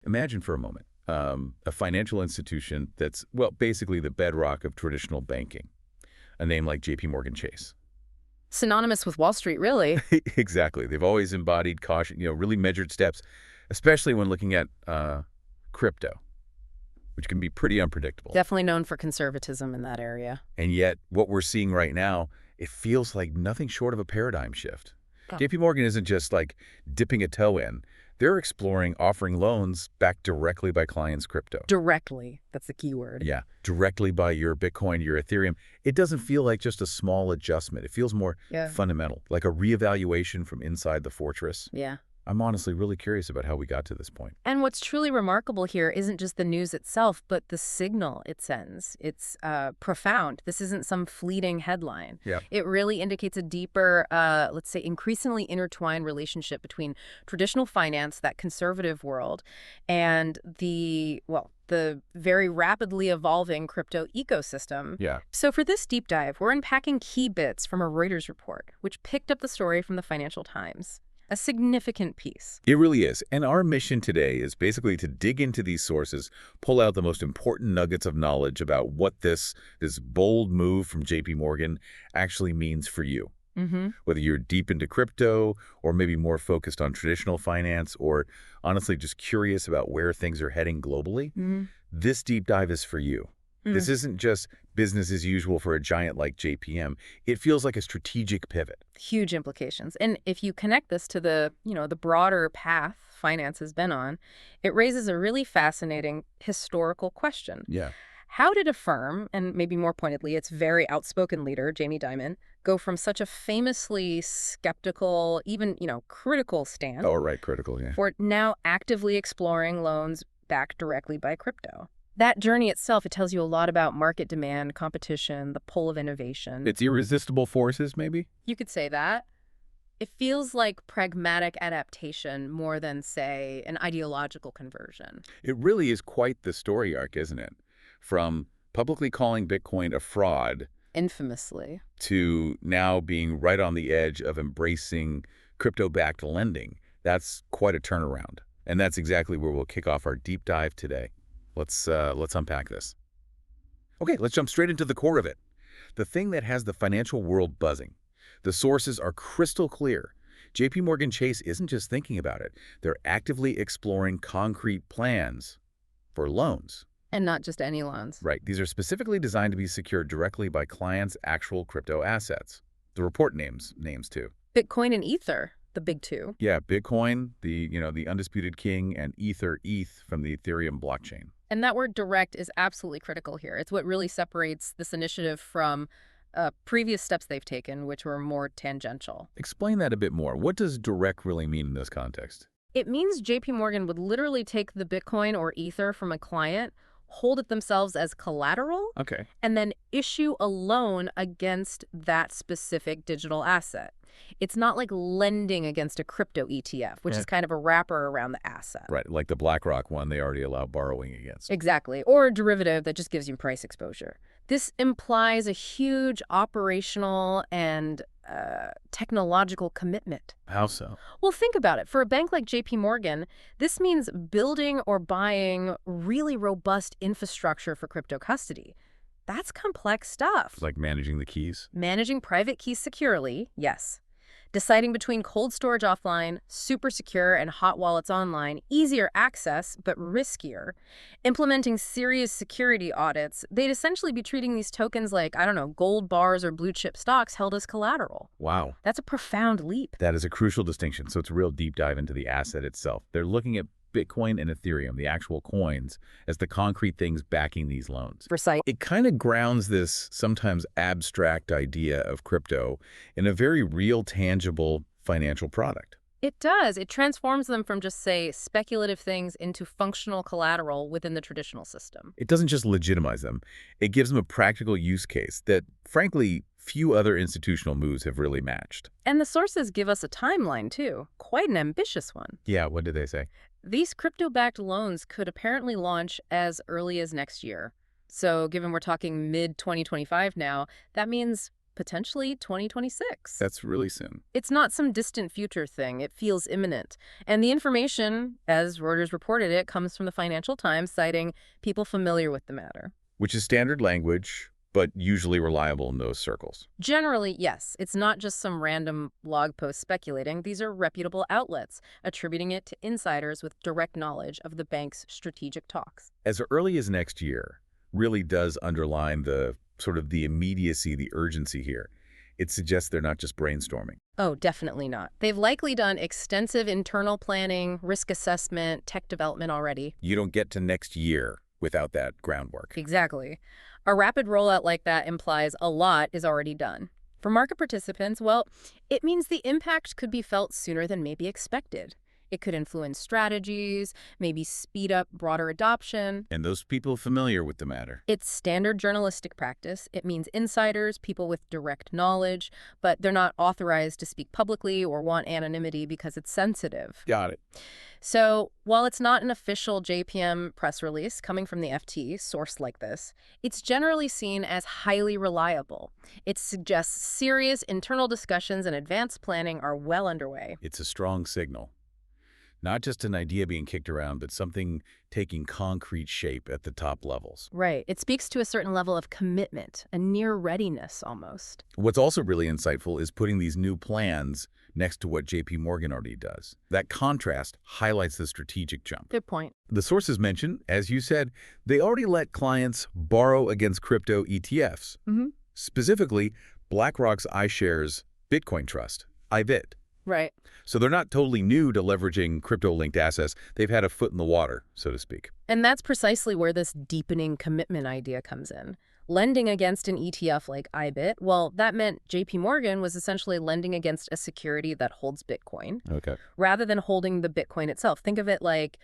Imagine for a moment a financial institution that's, well, basically the bedrock of traditional banking, a name like JPMorgan Chase. Synonymous with Wall Street, really. Exactly. They've always embodied caution, really measured steps, especially when looking at crypto, which can be pretty unpredictable. Definitely known for conservatism in that area. And yet, what we're seeing right now, it feels like nothing short of a paradigm shift. JP Morgan isn't just like dipping a toe in. They're exploring offering loans backed directly by clients' crypto. Directly. That's the key word. Yeah, directly by your Bitcoin, your Ethereum. It doesn't feel like just a small adjustment. It feels more fundamental, like a reevaluation from inside the fortress. Yeah. I'm honestly really curious about how we got to this point. And what's truly remarkable here isn't just the news itself, but the signal it sends. It's profound. This isn't some fleeting headline. Yeah. It really indicates a deeper, let's say, increasingly intertwined relationship between traditional finance, that conservative world, and the very rapidly evolving crypto ecosystem. Yeah. So for this deep dive, we're unpacking key bits from a Reuters report, which picked up the story from the Financial Times. A significant piece. It really is. And our mission today is basically to dig into these sources, pull out the most important nuggets of knowledge about what this bold move from JP Morgan actually means for you. Whether you're deep into crypto or maybe more focused on traditional finance or honestly just curious about where things are heading globally, this deep dive is for you. This isn't just business as usual for a giant like JPM. It feels like a strategic pivot. Huge implications. And if you connect this to the broader path finance has been on, it raises a really fascinating historical question. Yeah. How did a firm, and maybe more pointedly, its very outspoken leader, Jamie Dimon, go from such a famously skeptical, even, critical stance critical, yeah. for now actively exploring loans backed directly by crypto? That journey itself, it tells you a lot about market demand, competition, the pull of innovation. It's irresistible forces, maybe? You could say that. It feels like pragmatic adaptation more than, say, an ideological conversion. It really is quite the story arc, isn't it? From publicly calling Bitcoin a fraud, infamously, to now being right on the edge of embracing crypto-backed lending. That's quite a turnaround. And that's exactly where we'll kick off our deep dive today. Let's unpack this. Okay, let's jump straight into the core of it. The thing that has the financial world buzzing. The sources are crystal clear. JPMorgan Chase isn't just thinking about it. They're actively exploring concrete plans for loans. And not just any loans. Right. These are specifically designed to be secured directly by clients' actual crypto assets. The report names too. Bitcoin and Ether, the big two. Yeah, Bitcoin, the undisputed king, and ETH from the Ethereum blockchain. And that word direct is absolutely critical here. It's what really separates this initiative from previous steps they've taken, which were more tangential. Explain that a bit more. What does direct really mean in this context? It means JP Morgan would literally take the Bitcoin or Ether from a client, hold it themselves as collateral, and then issue a loan against that specific digital asset. It's not like lending against a crypto ETF, which is kind of a wrapper around the asset. Right, like the BlackRock one they already allow borrowing against. Exactly, or a derivative that just gives you price exposure. This implies a huge operational and technological commitment. How so? Well, think about it. For a bank like JP Morgan, this means building or buying really robust infrastructure for crypto custody. That's complex stuff. Like managing the keys? Managing private keys securely, yes. Deciding between cold storage offline, super secure, and hot wallets online, easier access, but riskier. Implementing serious security audits, they'd essentially be treating these tokens like, gold bars or blue chip stocks held as collateral. Wow. That's a profound leap. That is a crucial distinction. So it's a real deep dive into the asset itself. They're looking at Bitcoin and Ethereum, the actual coins, as the concrete things backing these loans. Precise. It kind of grounds this sometimes abstract idea of crypto in a very real, tangible financial product. It does. It transforms them from just, say, speculative things into functional collateral within the traditional system. It doesn't just legitimize them. It gives them a practical use case that, frankly, few other institutional moves have really matched. And the sources give us a timeline, too. Quite an ambitious one. Yeah, what did they say? These crypto-backed loans could apparently launch as early as next year. So given we're talking mid-2025 now, that means potentially 2026. That's really soon. It's not some distant future thing. It feels imminent. And the information, as Reuters reported it, comes from the Financial Times, citing people familiar with the matter. Which is standard language, but usually reliable in those circles. Generally, yes. It's not just some random blog post speculating. These are reputable outlets, attributing it to insiders with direct knowledge of the bank's strategic talks. As early as next year really does underline the sort of the immediacy, the urgency here. It suggests they're not just brainstorming. Oh, definitely not. They've likely done extensive internal planning, risk assessment, tech development already. You don't get to next year without that groundwork. Exactly. A rapid rollout like that implies a lot is already done. For market participants, well, it means the impact could be felt sooner than maybe expected. It could influence strategies, maybe speed up broader adoption. And those people familiar with the matter. It's standard journalistic practice. It means insiders, people with direct knowledge, but they're not authorized to speak publicly or want anonymity because it's sensitive. Got it. So while it's not an official JPM press release coming from the FT, sourced like this, it's generally seen as highly reliable. It suggests serious internal discussions and advanced planning are well underway. It's a strong signal. Not just an idea being kicked around, but something taking concrete shape at the top levels. Right. It speaks to a certain level of commitment, a near readiness almost. What's also really insightful is putting these new plans next to what JPMorgan already does. That contrast highlights the strategic jump. Good point. The sources mentioned, as you said, they already let clients borrow against crypto ETFs. Specifically, BlackRock's iShares Bitcoin Trust, IBIT. Right. So they're not totally new to leveraging crypto-linked assets. They've had a foot in the water, so to speak. And that's precisely where this deepening commitment idea comes in. Lending against an ETF like IBIT, well, that meant JPMorgan was essentially lending against a security that holds Bitcoin, Okay. rather than holding the Bitcoin itself. Think of it like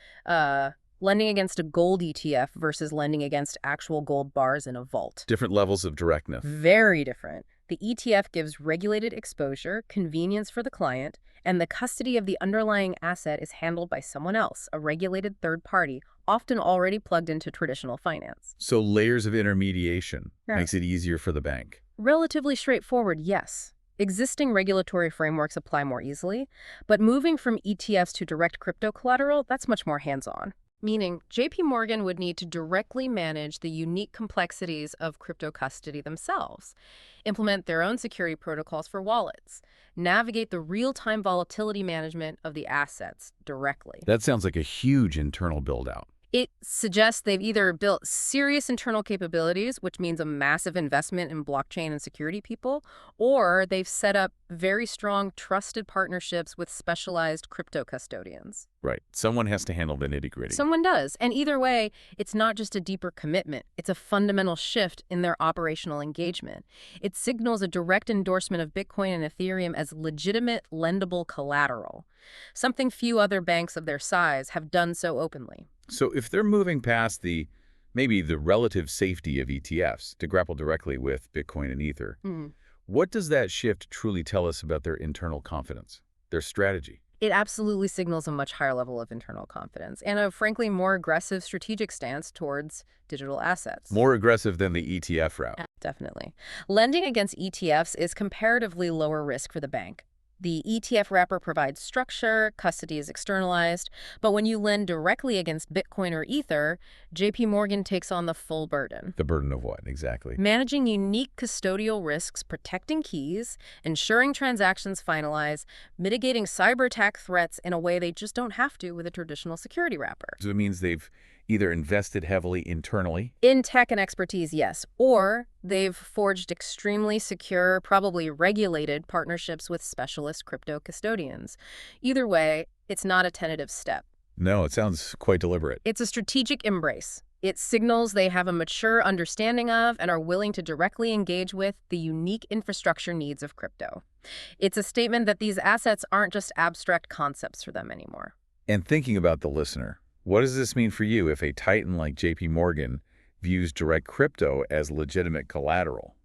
lending against a gold ETF versus lending against actual gold bars in a vault. Different levels of directness. Very different. The ETF gives regulated exposure, convenience for the client, and the custody of the underlying asset is handled by someone else, a regulated third party, often already plugged into traditional finance. So layers of intermediation Right. makes it easier for the bank. Relatively straightforward, yes. Existing regulatory frameworks apply more easily, but moving from ETFs to direct crypto collateral, that's much more hands-on. Meaning, JPMorgan would need to directly manage the unique complexities of crypto custody themselves, implement their own security protocols for wallets, navigate the real-time volatility management of the assets directly. That sounds like a huge internal build-out. It suggests they've either built serious internal capabilities, which means a massive investment in blockchain and security people, or they've set up very strong, trusted partnerships with specialized crypto custodians. Right. Someone has to handle the nitty-gritty. Someone does. And either way, it's not just a deeper commitment. It's a fundamental shift in their operational engagement. It signals a direct endorsement of Bitcoin and Ethereum as legitimate, lendable collateral, something few other banks of their size have done so openly. So if they're moving past maybe the relative safety of ETFs to grapple directly with Bitcoin and Ether, what does that shift truly tell us about their internal confidence, their strategy? It absolutely signals a much higher level of internal confidence and a, frankly, more aggressive strategic stance towards digital assets. More aggressive than the ETF route. Definitely. Lending against ETFs is comparatively lower risk for the bank. The ETF wrapper provides structure, custody is externalized, but when you lend directly against Bitcoin or Ether, JPMorgan takes on the full burden. The burden of what, exactly? Managing unique custodial risks, protecting keys, ensuring transactions finalize, mitigating cyber attack threats in a way they just don't have to with a traditional security wrapper. So it means they've either invested heavily internally. In tech and expertise, yes. Or they've forged extremely secure, probably regulated partnerships with specialist crypto custodians. Either way, it's not a tentative step. No, it sounds quite deliberate. It's a strategic embrace. It signals they have a mature understanding of and are willing to directly engage with the unique infrastructure needs of crypto. It's a statement that these assets aren't just abstract concepts for them anymore. And thinking about the listener, what does this mean for you if a titan like JPMorgan views direct crypto as legitimate collateral?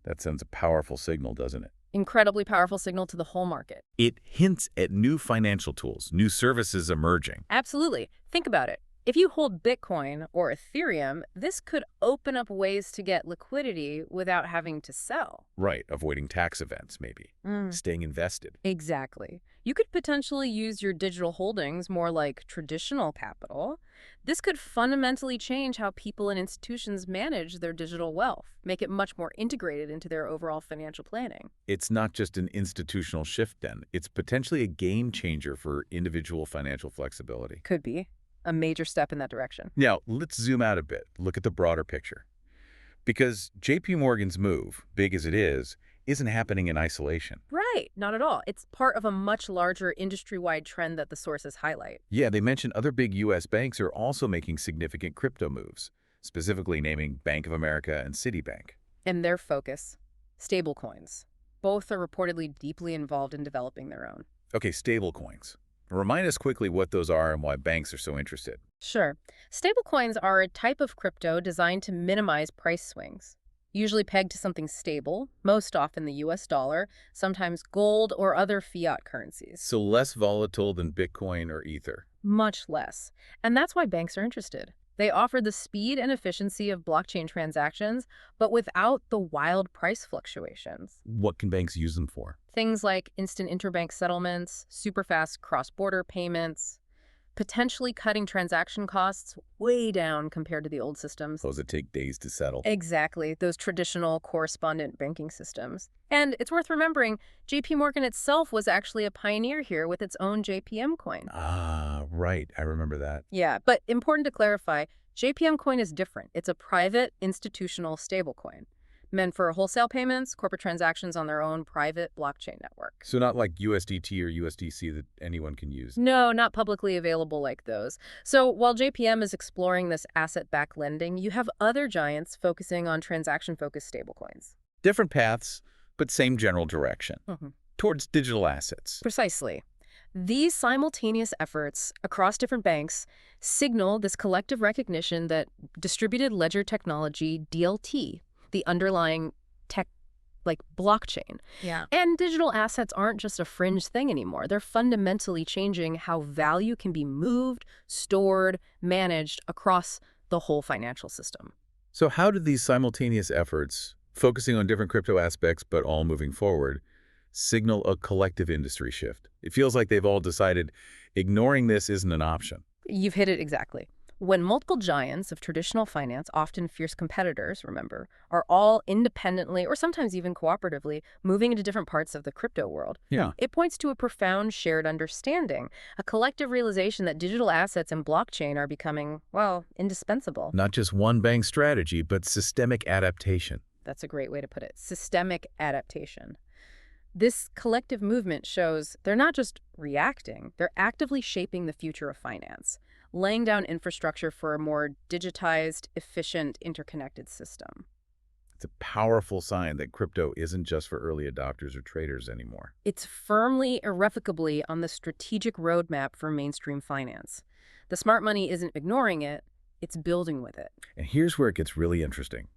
That sends a powerful signal, doesn't it? Incredibly powerful signal to the whole market. It hints at new financial tools, new services emerging. Absolutely. Think about it. If you hold Bitcoin or Ethereum, this could open up ways to get liquidity without having to sell. Right, avoiding tax events, maybe. Mm. Staying invested. Exactly. You could potentially use your digital holdings more like traditional capital. This could fundamentally change how people and institutions manage their digital wealth, make it much more integrated into their overall financial planning. It's not just an institutional shift then. It's potentially a game changer for individual financial flexibility. Could be a major step in that direction. Now, let's zoom out a bit. Look at the broader picture. Because JP Morgan's move, big as it is, isn't happening in isolation. Right, not at all. It's part of a much larger industry-wide trend that the sources highlight. Yeah, they mentioned other big U.S. banks are also making significant crypto moves, specifically naming Bank of America and Citibank. And their focus, stablecoins. Both are reportedly deeply involved in developing their own. Okay, stablecoins. Remind us quickly what those are and why banks are so interested. Sure. Stablecoins are a type of crypto designed to minimize price swings, usually pegged to something stable, most often the US dollar, sometimes gold or other fiat currencies. So less volatile than Bitcoin or Ether. Much less. And that's why banks are interested. They offer the speed and efficiency of blockchain transactions, but without the wild price fluctuations. What can banks use them for? Things like instant interbank settlements, super fast cross-border payments, potentially cutting transaction costs way down compared to the old systems. Those that take days to settle. Exactly, those traditional correspondent banking systems. And it's worth remembering, JP Morgan itself was actually a pioneer here with its own JPM coin. Ah, right. I remember that. Yeah, but important to clarify, JPM coin is different. It's a private institutional stablecoin, meant for wholesale payments, corporate transactions on their own private blockchain network. So not like USDT or USDC that anyone can use. No, not publicly available like those. So while JPM is exploring this asset-backed lending, you have other giants focusing on transaction-focused stablecoins. Different paths, but same general direction. Mm-hmm. Towards digital assets. Precisely. These simultaneous efforts across different banks signal this collective recognition that distributed ledger technology, DLT, the underlying tech, like blockchain, and digital assets aren't just a fringe thing anymore. They're fundamentally changing how value can be moved, stored, managed across the whole financial system. So how do these simultaneous efforts, focusing on different crypto aspects but all moving forward, signal a collective industry shift? It feels like they've all decided ignoring this isn't an option. You've hit it exactly. When multiple giants of traditional finance, often fierce competitors, remember, are all independently or sometimes even cooperatively moving into different parts of the crypto world, it points to a profound shared understanding, a collective realization that digital assets and blockchain are becoming, well, indispensable. Not just one bank strategy, but systemic adaptation. That's a great way to put it. Systemic adaptation. This collective movement shows they're not just reacting, they're actively shaping the future of finance, laying down infrastructure for a more digitized, efficient, interconnected system. It's a powerful sign that crypto isn't just for early adopters or traders anymore. It's firmly, irrevocably on the strategic roadmap for mainstream finance. The smart money isn't ignoring it, it's building with it. And here's where it gets really interesting.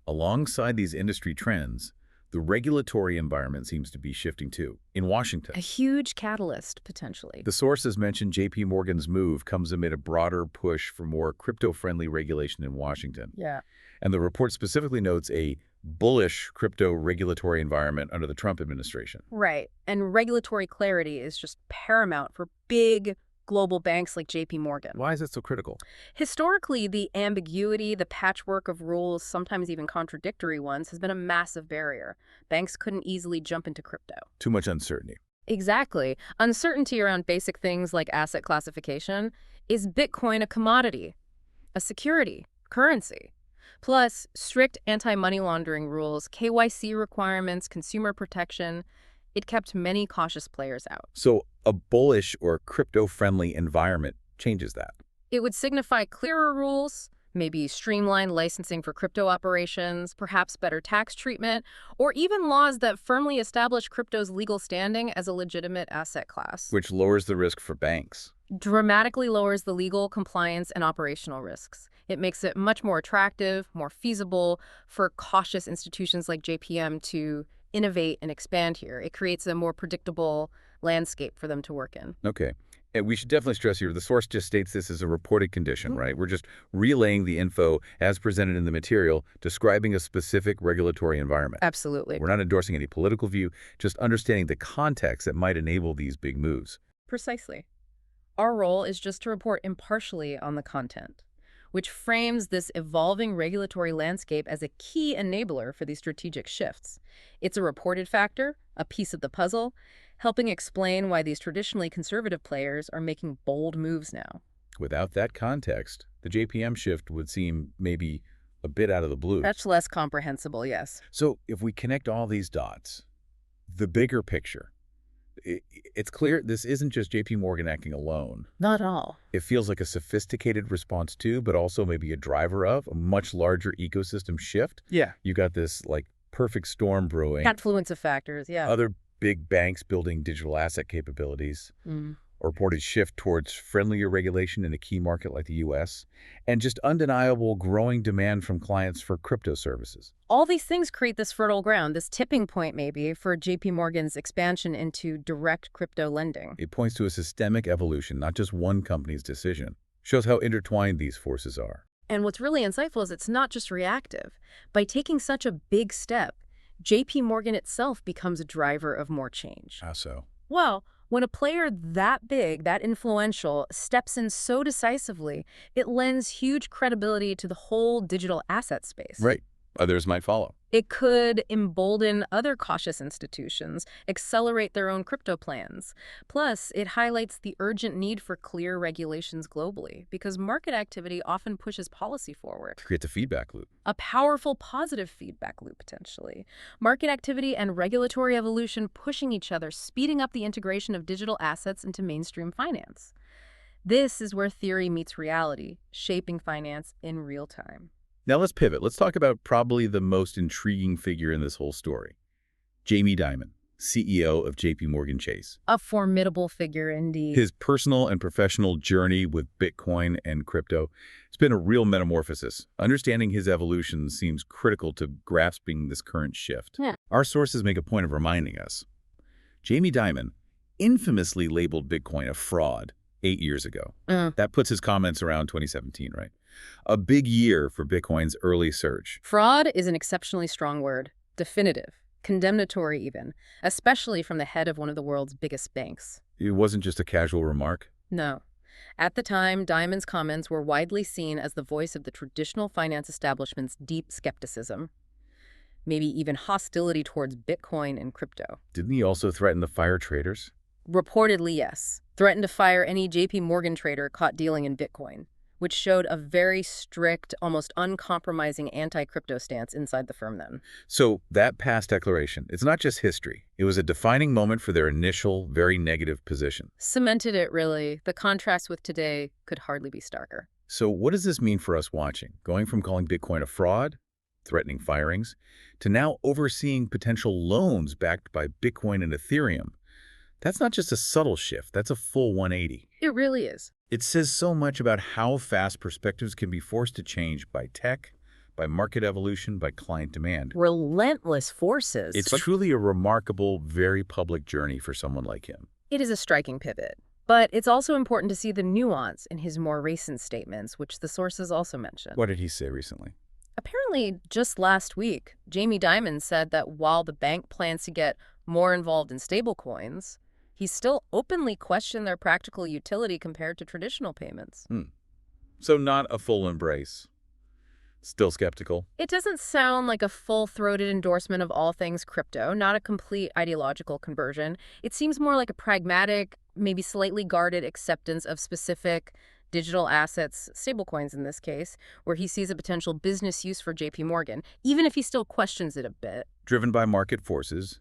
Alongside these industry trends, the regulatory environment seems to be shifting too, in Washington. A huge catalyst, potentially. The sources mentioned JP Morgan's move comes amid a broader push for more crypto-friendly regulation in Washington. Yeah. And the report specifically notes a bullish crypto regulatory environment under the Trump administration. Right. And regulatory clarity is just paramount for big global banks like JP Morgan. Why is it so critical? Historically, the ambiguity, the patchwork of rules, sometimes even contradictory ones, has been a massive barrier. Banks couldn't easily jump into crypto. Too much uncertainty. Exactly. Uncertainty around basic things like asset classification. Is Bitcoin a commodity, a security, currency? Plus, strict anti-money laundering rules, KYC requirements, consumer protection. It kept many cautious players out. So a bullish or crypto-friendly environment changes that. It would signify clearer rules, maybe streamlined licensing for crypto operations, perhaps better tax treatment, or even laws that firmly establish crypto's legal standing as a legitimate asset class. Which lowers the risk for banks. Dramatically lowers the legal, compliance, and operational risks. It makes it much more attractive, more feasible for cautious institutions like JPM to innovate and expand here. It creates a more predictable landscape for them to work in. Okay. And we should definitely stress here, the source just states this as a reported condition, right? We're just relaying the info as presented in the material, describing a specific regulatory environment. Absolutely. We're not endorsing any political view, just understanding the context that might enable these big moves. Precisely. Our role is just to report impartially on the content, which frames this evolving regulatory landscape as a key enabler for these strategic shifts. It's a reported factor, a piece of the puzzle, helping explain why these traditionally conservative players are making bold moves now. Without that context, the JPM shift would seem maybe a bit out of the blue. That's less comprehensible, yes. So if we connect all these dots, the bigger picture, it's clear this isn't just JP Morgan acting alone. Not all. It feels like a sophisticated response to, but also maybe a driver of, a much larger ecosystem shift. Yeah. You got this like perfect storm brewing. Confluence of factors, yeah. Other big banks building digital asset capabilities. A reported shift towards friendlier regulation in a key market like the U.S., and just undeniable growing demand from clients for crypto services. All these things create this fertile ground, this tipping point maybe, for JP Morgan's expansion into direct crypto lending. It points to a systemic evolution, not just one company's decision. Shows how intertwined these forces are. And what's really insightful is it's not just reactive. By taking such a big step, JP Morgan itself becomes a driver of more change. How so? Well, when a player that big, that influential, steps in so decisively, it lends huge credibility to the whole digital asset space. Right. Others might follow. It could embolden other cautious institutions, accelerate their own crypto plans. Plus, it highlights the urgent need for clear regulations globally, because market activity often pushes policy forward. Creates a feedback loop. A powerful positive feedback loop, potentially. Market activity and regulatory evolution pushing each other, speeding up the integration of digital assets into mainstream finance. This is where theory meets reality, shaping finance in real time. Now let's pivot. Let's talk about probably the most intriguing figure in this whole story. Jamie Dimon, CEO of JPMorgan Chase. A formidable figure indeed. His personal and professional journey with Bitcoin and crypto, it's been a real metamorphosis. Understanding his evolution seems critical to grasping this current shift. Yeah. Our sources make a point of reminding us. Jamie Dimon infamously labeled Bitcoin a fraud 8 years ago. That puts his comments around 2017, right? A big year for Bitcoin's early surge. Fraud is an exceptionally strong word. Definitive. Condemnatory even. Especially from the head of one of the world's biggest banks. It wasn't just a casual remark. No. At the time, Dimon's comments were widely seen as the voice of the traditional finance establishment's deep skepticism. Maybe even hostility towards Bitcoin and crypto. Didn't he also threaten to fire traders? Reportedly, yes. Threatened to fire any JP Morgan trader caught dealing in Bitcoin, which showed a very strict, almost uncompromising anti-crypto stance inside the firm then. So that past declaration, it's not just history. It was a defining moment for their initial, very negative position. Cemented it, really. The contrast with today could hardly be starker. So what does this mean for us watching? Going from calling Bitcoin a fraud, threatening firings, to now overseeing potential loans backed by Bitcoin and Ethereum. That's not just a subtle shift, that's a full 180. It really is. It says so much about how fast perspectives can be forced to change by tech, by market evolution, by client demand. Relentless forces. It's truly a remarkable, very public journey for someone like him. It is a striking pivot. But it's also important to see the nuance in his more recent statements, which the sources also mentioned. What did he say recently? Apparently, just last week, Jamie Dimon said that while the bank plans to get more involved in stablecoins, he still openly questioned their practical utility compared to traditional payments. So not a full embrace. Still skeptical? It doesn't sound like a full-throated endorsement of all things crypto, not a complete ideological conversion. It seems more like a pragmatic, maybe slightly guarded acceptance of specific digital assets, stablecoins in this case, where he sees a potential business use for JP Morgan, even if he still questions it a bit. Driven by market forces.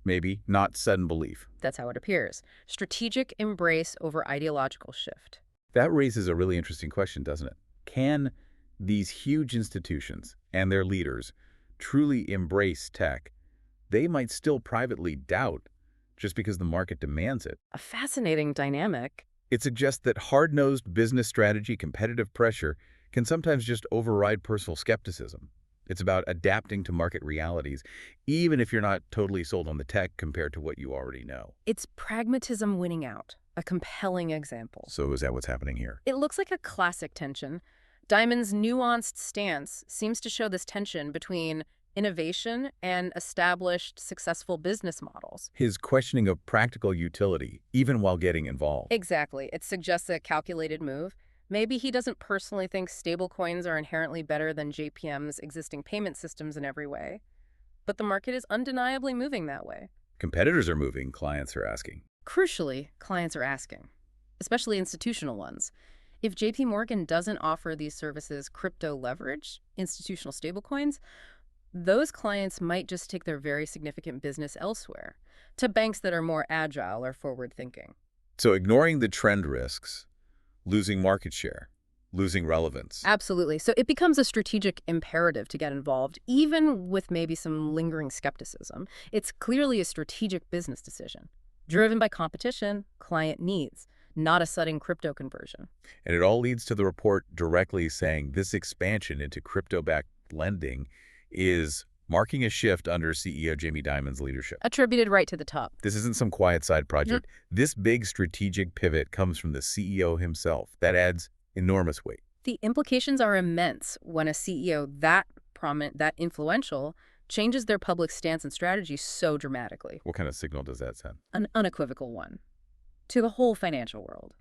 Maybe, not sudden belief. That's how it appears. Strategic embrace over ideological shift. That raises a really interesting question, doesn't it? Can these huge institutions and their leaders truly embrace tech? They might still privately doubt just because the market demands it. A fascinating dynamic. It suggests that hard-nosed business strategy, competitive pressure, can sometimes just override personal skepticism. It's about adapting to market realities, even if you're not totally sold on the tech compared to what you already know. It's pragmatism winning out. a compelling example. So is that what's happening here? It looks like a classic tension. Dimon's nuanced stance seems to show this tension between innovation and established successful business models. His questioning of practical utility, even while getting involved. Exactly. It suggests a calculated move. Maybe he doesn't personally think stablecoins are inherently better than JPM's existing payment systems in every way, but the market is undeniably moving that way. Competitors are moving, clients are asking. Crucially, clients are asking, especially institutional ones. If JPMorgan doesn't offer these services crypto leverage, institutional stablecoins, those clients might just take their very significant business elsewhere, to banks that are more agile or forward-thinking. So ignoring the trend risks, losing market share, losing relevance. Absolutely. So it becomes a strategic imperative to get involved, even with maybe some lingering skepticism. It's clearly a strategic business decision, driven by competition, client needs, not a sudden crypto conversion. And it all leads to the report directly saying this expansion into crypto-backed lending is marking a shift under CEO Jamie Dimon's leadership. Attributed right to the top. This isn't some quiet side project. This big strategic pivot comes from the CEO himself. That adds enormous weight. The implications are immense when a CEO that prominent, that influential, changes their public stance and strategy so dramatically. What kind of signal does that send? An unequivocal one. To the whole financial world.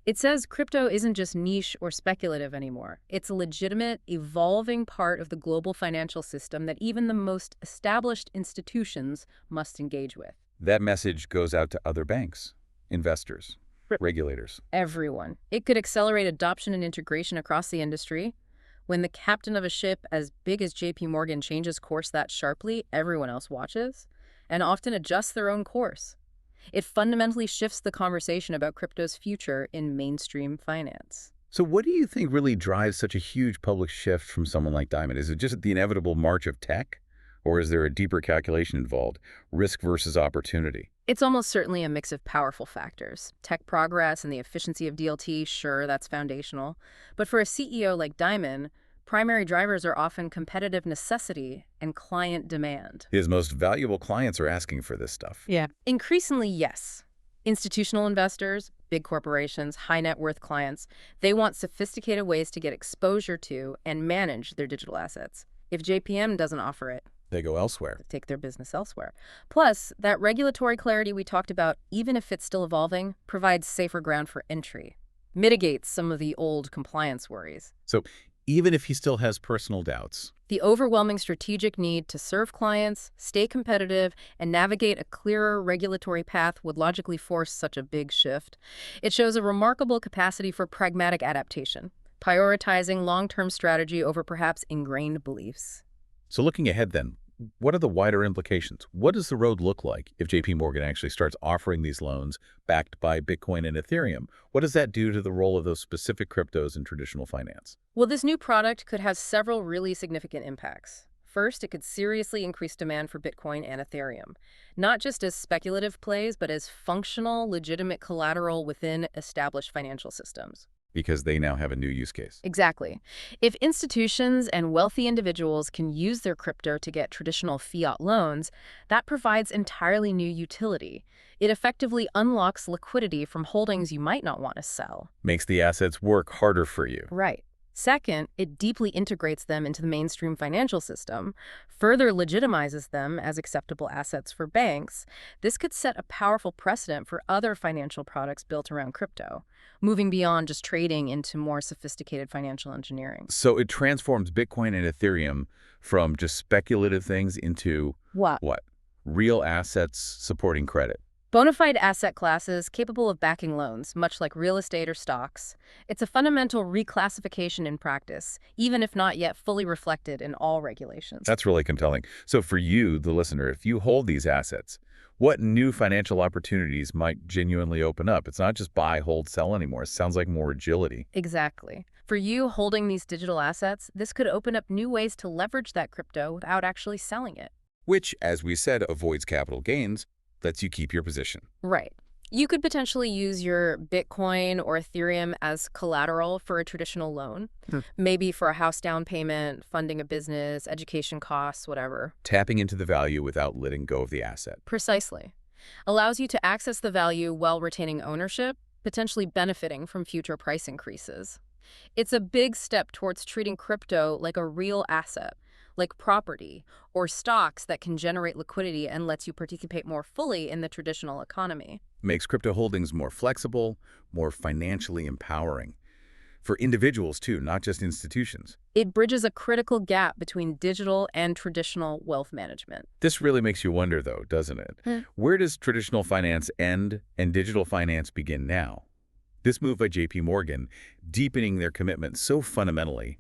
It says crypto isn't just niche or speculative anymore. It's a legitimate, evolving part of the global financial system that even the most established institutions must engage with. That message goes out to other banks, investors, regulators. Everyone. It could accelerate adoption and integration across the industry. When the captain of a ship as big as JPMorgan changes course that sharply, everyone else watches and often adjusts their own course. It fundamentally shifts the conversation about crypto's future in mainstream finance. So what do you think really drives such a huge public shift from someone like Dimon? Is it just the inevitable march of tech? Or is there a deeper calculation involved, risk versus opportunity? It's almost certainly a mix of powerful factors. Tech progress and the efficiency of DLT, sure, that's foundational. But for a CEO like Dimon, primary drivers are often competitive necessity and client demand. His most valuable clients are asking for this stuff. Yeah. Increasingly, yes. Institutional investors, big corporations, high net worth clients, they want sophisticated ways to get exposure to and manage their digital assets. If JPM doesn't offer it, They go elsewhere. they take their business elsewhere. Plus, that regulatory clarity we talked about, even if it's still evolving, provides safer ground for entry, mitigates some of the old compliance worries. So even if he still has personal doubts, The overwhelming strategic need to serve clients, stay competitive, and navigate a clearer regulatory path would logically force such a big shift. It shows a remarkable capacity for pragmatic adaptation, prioritizing long-term strategy over perhaps ingrained beliefs. so looking ahead then, what are the wider implications? What does the road look like if JPMorgan actually starts offering these loans backed by Bitcoin and Ethereum? What does that do to the role of those specific cryptos in traditional finance? Well, this new product could have several really significant impacts. First, it could seriously increase demand for Bitcoin and Ethereum, not just as speculative plays, but as functional, legitimate collateral within established financial systems. Because they now have a new use case. Exactly. If institutions and wealthy individuals can use their crypto to get traditional fiat loans, that provides entirely new utility. It effectively unlocks liquidity from holdings you might not want to sell. Makes the assets work harder for you. Right. Second, it deeply integrates them into the mainstream financial system, further legitimizes them as acceptable assets for banks. This could set a powerful precedent for other financial products built around crypto, moving beyond just trading into more sophisticated financial engineering. So it transforms Bitcoin and Ethereum from just speculative things into What? Real assets supporting credit. Bona fide asset classes capable of backing loans, much like real estate or stocks. It's a fundamental reclassification in practice, even if not yet fully reflected in all regulations. That's really compelling. So for you, the listener, if you hold these assets, what new financial opportunities might genuinely open up? It's not just buy, hold, sell anymore. It sounds like more agility. Exactly. For you holding these digital assets, this could open up new ways to leverage that crypto without actually selling it. Which, as we said, avoids capital gains, lets you keep your position. Right. You could potentially use your Bitcoin or Ethereum as collateral for a traditional loan, maybe for a house down payment, funding a business, education costs, whatever. Tapping into the value without letting go of the asset. Precisely. Allows you to access the value while retaining ownership, potentially benefiting from future price increases. It's a big step towards treating crypto like a real asset, like property or stocks that can generate liquidity and lets you participate more fully in the traditional economy. Makes crypto holdings more flexible, more financially empowering. For individuals, too, not just institutions. It bridges a critical gap between digital and traditional wealth management. This really makes you wonder, though, doesn't it? Where does traditional finance end and digital finance begin now? This move by JPMorgan, deepening their commitment so fundamentally,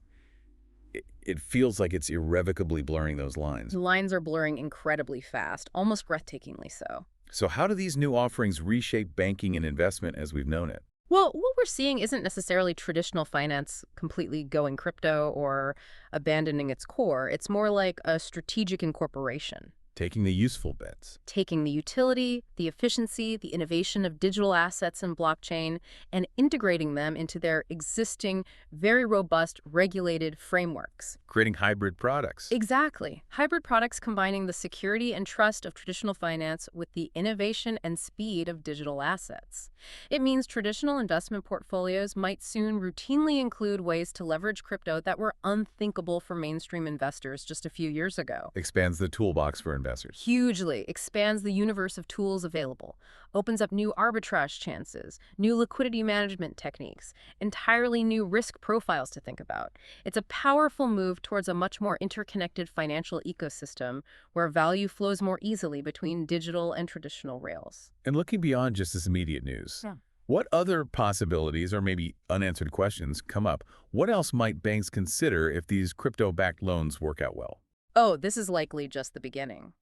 it feels like it's irrevocably blurring those lines. The lines are blurring incredibly fast, almost breathtakingly so. So how do these new offerings reshape banking and investment as we've known it? Well, what we're seeing isn't necessarily traditional finance completely going crypto or abandoning its core. It's more like a strategic incorporation. Taking the useful bits. Taking the utility, the efficiency, the innovation of digital assets and blockchain, and integrating them into their existing, very robust, regulated frameworks. Creating hybrid products. Exactly. Hybrid products combining the security and trust of traditional finance with the innovation and speed of digital assets. It means traditional investment portfolios might soon routinely include ways to leverage crypto that were unthinkable for mainstream investors just a few years ago. Expands the toolbox for investors. Hugely expands the universe of tools available, opens up new arbitrage chances, new liquidity management techniques, entirely new risk profiles to think about. It's a powerful move towards a much more interconnected financial ecosystem where value flows more easily between digital and traditional rails. And looking beyond just this immediate news, what other possibilities or maybe unanswered questions come up? What else might banks consider if these crypto-backed loans work out well? Oh, this is likely just the beginning.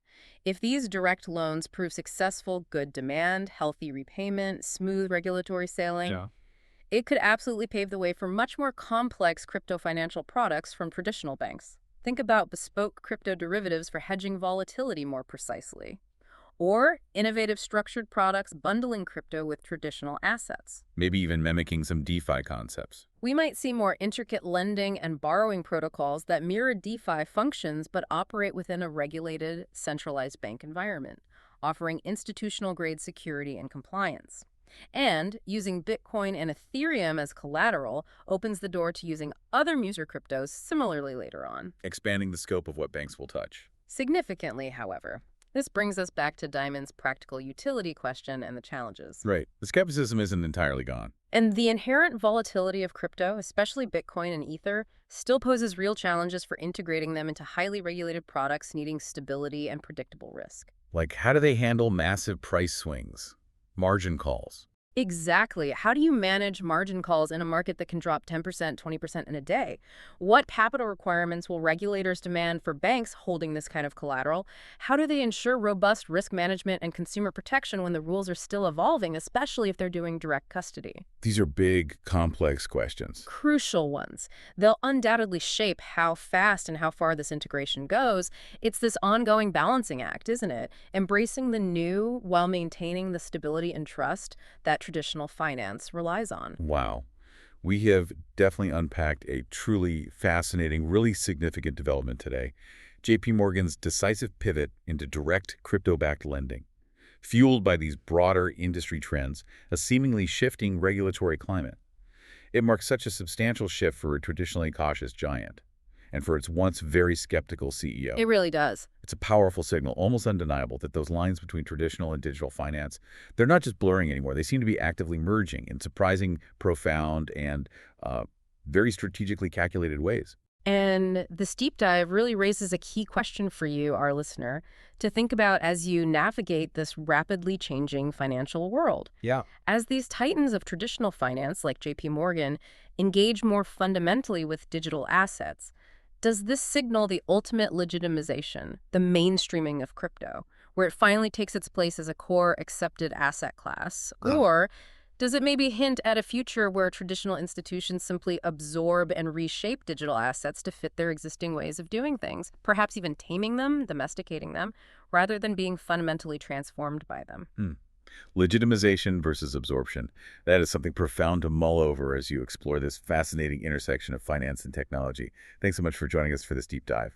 If these direct loans prove successful, good demand, healthy repayment, smooth regulatory sailing, it could absolutely pave the way for much more complex crypto financial products from traditional banks. Think about bespoke crypto derivatives for hedging volatility more precisely. Or innovative structured products bundling crypto with traditional assets. Maybe even mimicking some DeFi concepts. We might see more intricate lending and borrowing protocols that mirror DeFi functions but operate within a regulated, centralized bank environment, offering institutional-grade security and compliance. And using Bitcoin and Ethereum as collateral opens the door to using other user cryptos similarly later on. Expanding the scope of what banks will touch. Significantly, however. This brings us back to Dimon's practical utility question and the challenges. Right. The skepticism isn't entirely gone. And the inherent volatility of crypto, especially Bitcoin and Ether, still poses real challenges for integrating them into highly regulated products needing stability and predictable risk. Like, how do they handle massive price swings? Margin calls. Exactly. How do you manage margin calls in a market that can drop 10%, 20% in a day? What capital requirements will regulators demand for banks holding this kind of collateral? How do they ensure robust risk management and consumer protection when the rules are still evolving, especially if they're doing direct custody? These are big, complex questions. Crucial ones. They'll undoubtedly shape how fast and how far this integration goes. It's this ongoing balancing act, isn't it? Embracing the new while maintaining the stability and trust that traditional finance relies on. Wow. We have definitely unpacked a truly fascinating, really significant development today. JPMorgan's decisive pivot into direct crypto-backed lending, fueled by these broader industry trends, a seemingly shifting regulatory climate. It marks such a substantial shift for a traditionally cautious giant, and for its once very skeptical CEO. It really does. It's a powerful signal, almost undeniable, that those lines between traditional and digital finance, they're not just blurring anymore. They seem to be actively merging in surprising, profound, and very strategically calculated ways. And this deep dive really raises a key question for you, our listener, to think about as you navigate this rapidly changing financial world. Yeah. As these titans of traditional finance, like JPMorgan, engage more fundamentally with digital assets, does this signal the ultimate legitimization, the mainstreaming of crypto, where it finally takes its place as a core accepted asset class? Or does it maybe hint at a future where traditional institutions simply absorb and reshape digital assets to fit their existing ways of doing things, perhaps even taming them, domesticating them, rather than being fundamentally transformed by them? Legitimization versus absorption. That is something profound to mull over as you explore this fascinating intersection of finance and technology. Thanks so much for joining us for this deep dive.